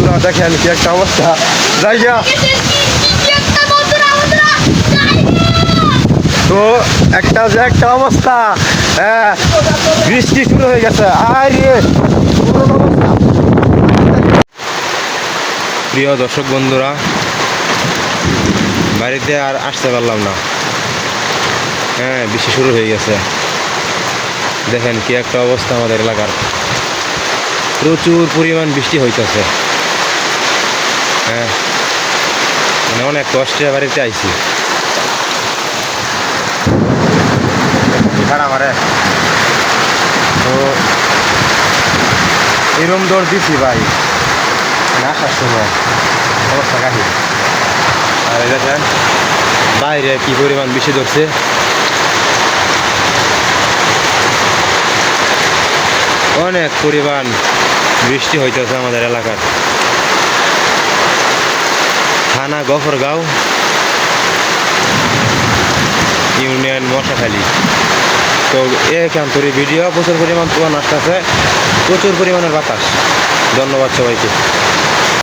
বন্ধুরা দেখেন কি একটা অবস্থা জায়গা। তো একটা অবস্থা, হ্যাঁ বৃষ্টি শুরু হয়ে গেছে। আরে প্রিয় দর্শক বন্ধুরা, বাড়িতে আর আসতে পারলাম না। হ্যাঁ বৃষ্টি শুরু হয়ে গেছে। দেখেন কি একটা অবস্থা আমাদের এলাকার, প্রচুর পরিমাণ বৃষ্টি হইতেছে। হ্যাঁ মানে অনেক কষ্টে বাড়িতে আইছি। আমারে তো এরম দৌড় দিছি ভাই আসার সময়, অবস্থা কাহি। আর এই দেখেন বাইরে কি পরিমাণ বৃষ্টি ধরছে। অনেক পরিমাণ বৃষ্টি হইতেছে আমাদের এলাকার। থানা গফরগাঁও, ইউনিয়ন মশাখালী। তো এখানকার ভিডিও প্রচুর পরিমাণ তুফান আসতেছে, প্রচুর পরিমাণের বাতাস। ধন্যবাদ সবাইকে।